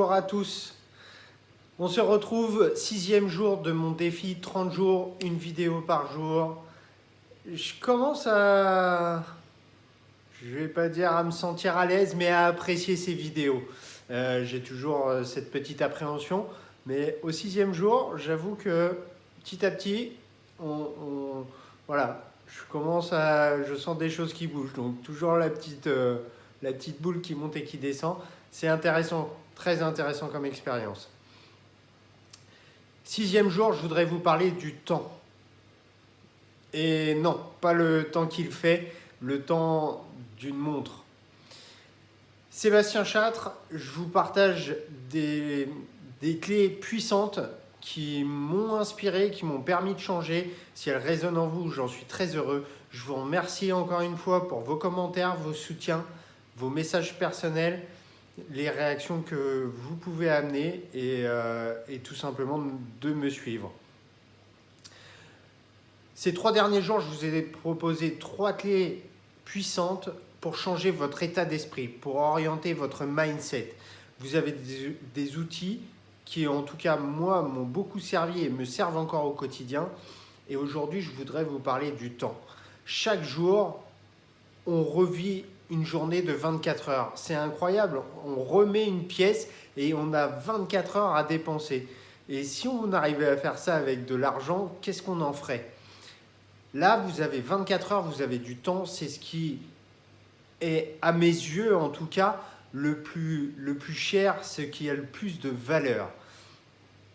bonjour à tous. On se retrouve 6e jour de mon défi 30 jours, une vidéo par jour. Je commence je vais pas dire à me sentir à l'aise, mais à apprécier ces vidéos. J'ai toujours cette petite appréhension, mais au 6e jour, j'avoue que petit à petit, voilà, je sens des choses qui bougent. Donc toujours la petite boule qui monte et qui descend. C'est intéressant, très intéressant comme expérience. 6e jour, je voudrais vous parler du temps. Et non, pas le temps qu'il fait, le temps d'une montre. Sébastien Chatre, je vous partage des clés puissantes qui m'ont inspiré, qui m'ont permis de changer. Si elles résonnent en vous, j'en suis très heureux. Je vous remercie encore une fois pour vos commentaires, vos soutiens, vos messages personnels, les réactions que vous pouvez amener et tout simplement de me suivre. Ces 3 derniers jours, je vous ai proposé 3 clés puissantes pour changer votre état d'esprit, pour orienter votre mindset. Vous avez des outils qui, en tout cas, moi, m'ont beaucoup servi et me servent encore au quotidien. Et aujourd'hui, je voudrais vous parler du temps. Chaque jour, on revit une journée de 24 heures. C'est incroyable. On remet une pièce et on a 24 heures à dépenser. Et si on arrivait à faire ça avec de l'argent, qu'est-ce qu'on en ferait ? Là, vous avez 24 heures, vous avez du temps. C'est ce qui est, à mes yeux en tout cas, le plus cher, ce qui a le plus de valeur.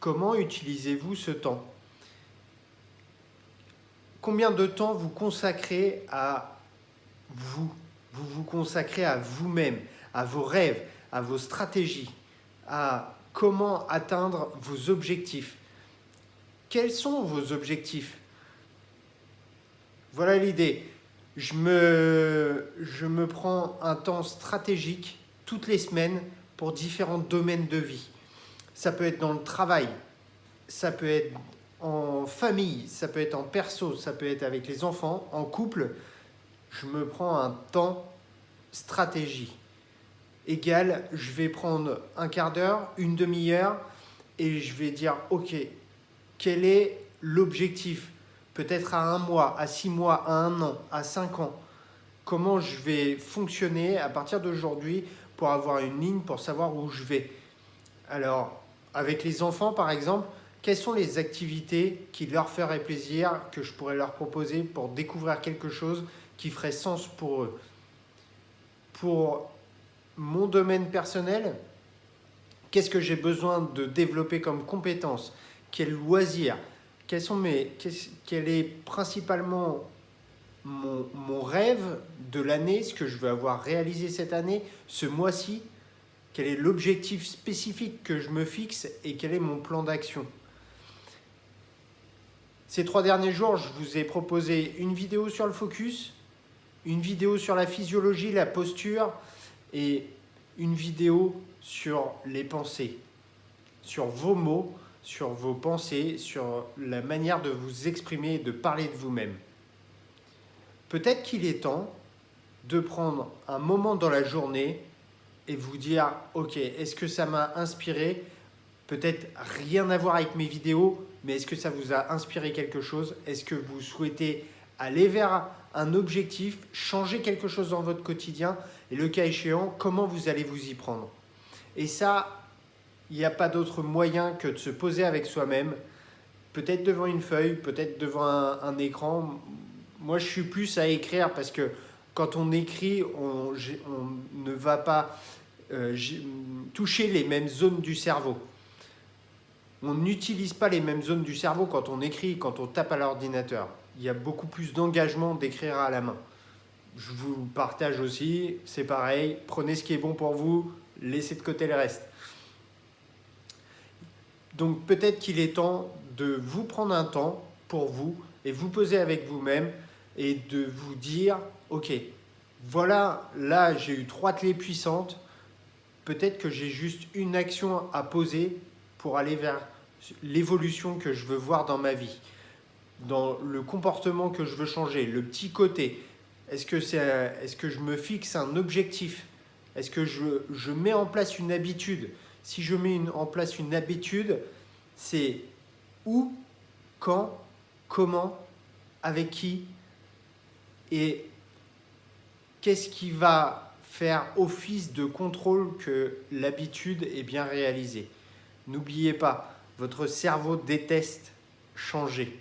Comment utilisez-vous ce temps ? Combien de temps vous consacrez à vous ? Vous vous consacrez à vous-même, à vos rêves, à vos stratégies, à comment atteindre vos objectifs. Quels sont vos objectifs ? Voilà l'idée. Je me prends un temps stratégique toutes les semaines pour différents domaines de vie. Ça peut être dans le travail, ça peut être en famille, ça peut être en perso, ça peut être avec les enfants, en couple. Je me prends un temps stratégie. Égal, je vais prendre un quart d'heure, une demi-heure et je vais dire ok, quel est l'objectif ? Peut-être à 1 mois, à 6 mois, à 1 an, à 5 ans. Comment je vais fonctionner à partir d'aujourd'hui pour avoir une ligne, pour savoir où je vais. Alors, avec les enfants par exemple, quelles sont les activités qui leur feraient plaisir, que je pourrais leur proposer pour découvrir quelque chose qui ferait sens pour eux. Pour mon domaine personnel, qu'est-ce que j'ai besoin de développer comme compétences ? Quels loisirs ? Quel est principalement mon rêve de l'année, ce que je veux avoir réalisé cette année, ce mois-ci ? Quel est l'objectif spécifique que je me fixe et quel est mon plan d'action ? Ces 3 derniers jours, je vous ai proposé une vidéo sur le focus, une vidéo sur la physiologie, la posture et une vidéo sur les pensées, sur vos mots, sur vos pensées, sur la manière de vous exprimer et de parler de vous-même. Peut-être qu'il est temps de prendre un moment dans la journée et vous dire « Ok, est-ce que ça m'a inspiré ? Peut-être rien à voir avec mes vidéos, mais est-ce que ça vous a inspiré quelque chose ? Est-ce que vous souhaitez aller vers un objectif, changer quelque chose dans votre quotidien ? Et le cas échéant, comment vous allez vous y prendre ? Et ça, il n'y a pas d'autre moyen que de se poser avec soi-même, peut-être devant une feuille, peut-être devant un écran. Moi, je suis plus à écrire parce que quand on écrit, on ne va pas toucher les mêmes zones du cerveau. On n'utilise pas les mêmes zones du cerveau quand on écrit, quand on tape à l'ordinateur. Il y a beaucoup plus d'engagement d'écrire à la main. Je vous partage aussi, c'est pareil, prenez ce qui est bon pour vous, laissez de côté le reste. Donc peut-être qu'il est temps de vous prendre un temps pour vous et vous poser avec vous-même et de vous dire « Ok, voilà, là j'ai eu 3 clés puissantes, peut-être que j'ai juste une action à poser pour aller vers l'évolution que je veux voir dans ma vie, dans le comportement que je veux changer, le petit côté. Est-ce que je me fixe un objectif ? Est-ce que je mets en place une habitude ? Si je mets en place une habitude, c'est où, quand, comment, avec qui et qu'est-ce qui va faire office de contrôle que l'habitude est bien réalisée. N'oubliez pas, votre cerveau déteste changer.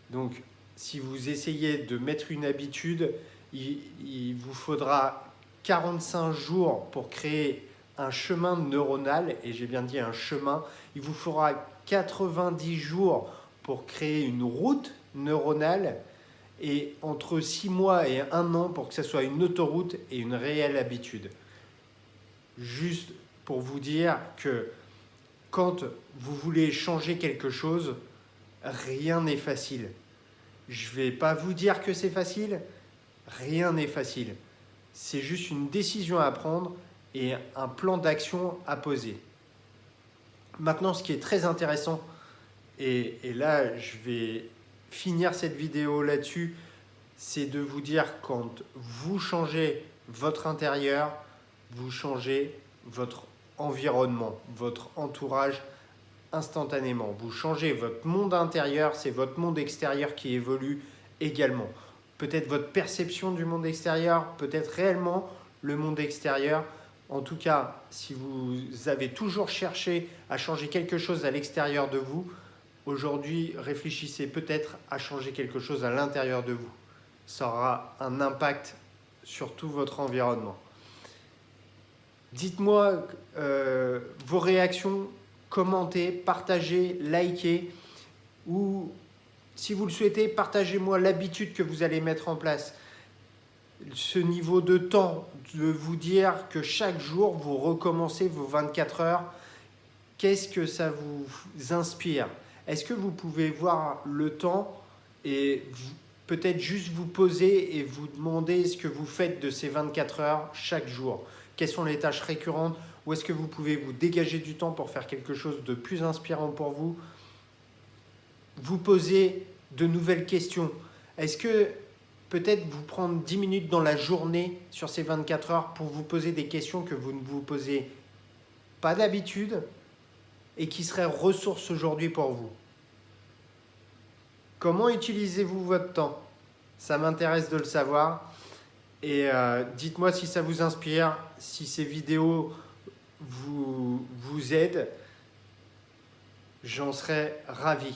Donc, si vous essayez de mettre une habitude, il vous faudra 45 jours pour créer un chemin neuronal, et j'ai bien dit un chemin. Il vous faudra 90 jours pour créer une route neuronale et entre 6 mois et 1 an pour que ça soit une autoroute et une réelle habitude. Juste pour vous dire que quand vous voulez changer quelque chose, rien n'est facile. Je ne vais pas vous dire que c'est facile, rien n'est facile. C'est juste une décision à prendre et un plan d'action à poser. Maintenant, ce qui est très intéressant, et là je vais finir cette vidéo là-dessus, c'est de vous dire quand vous changez votre intérieur, vous changez votre environnement, votre entourage instantanément. Vous changez votre monde intérieur, c'est votre monde extérieur qui évolue également. Peut-être votre perception du monde extérieur, peut-être réellement le monde extérieur. En tout cas, si vous avez toujours cherché à changer quelque chose à l'extérieur de vous, aujourd'hui, réfléchissez peut-être à changer quelque chose à l'intérieur de vous. Ça aura un impact sur tout votre environnement. Dites-moi vos réactions, commentez, partagez, likez ou si vous le souhaitez, partagez-moi l'habitude que vous allez mettre en place. Ce niveau de temps, de vous dire que chaque jour, vous recommencez vos 24 heures, qu'est-ce que ça vous inspire? Est-ce que vous pouvez voir le temps et peut-être juste vous poser et vous demander ce que vous faites de ces 24 heures chaque jour? Quelles sont les tâches récurrentes? Ou est-ce que vous pouvez vous dégager du temps pour faire quelque chose de plus inspirant pour vous? Vous posez de nouvelles questions. Est-ce que peut-être vous prendre 10 minutes dans la journée sur ces 24 heures pour vous poser des questions que vous ne vous posez pas d'habitude et qui seraient ressources aujourd'hui pour vous? Comment utilisez-vous votre temps? Ça m'intéresse de le savoir. Et dites-moi si ça vous inspire, si ces vidéos vous aident. J'en serais ravi.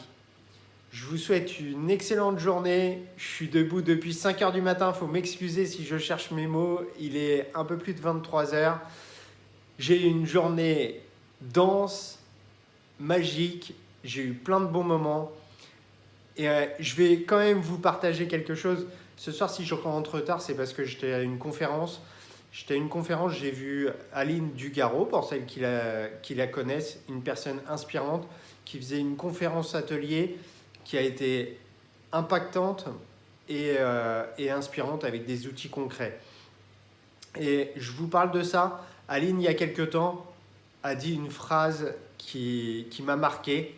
Je vous souhaite une excellente journée. Je suis debout depuis 5 heures du matin. Il faut m'excuser si je cherche mes mots. Il est un peu plus de 23 heures. J'ai eu une journée dense, magique. J'ai eu plein de bons moments. Et je vais quand même vous partager quelque chose. Ce soir, si je rentre tard, c'est parce que j'étais à une conférence. J'ai vu Aline Dugaro, pour celles qui la connaissent, une personne inspirante qui faisait une conférence atelier qui a été impactante et inspirante avec des outils concrets. Et je vous parle de ça. Aline, il y a quelque temps, a dit une phrase qui m'a marqué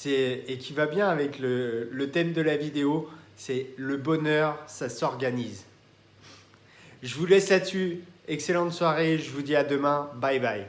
et qui va bien avec le thème de la vidéo, c'est « Le bonheur, ça s'organise ». Je vous laisse là-dessus. Excellente soirée. Je vous dis à demain. Bye bye.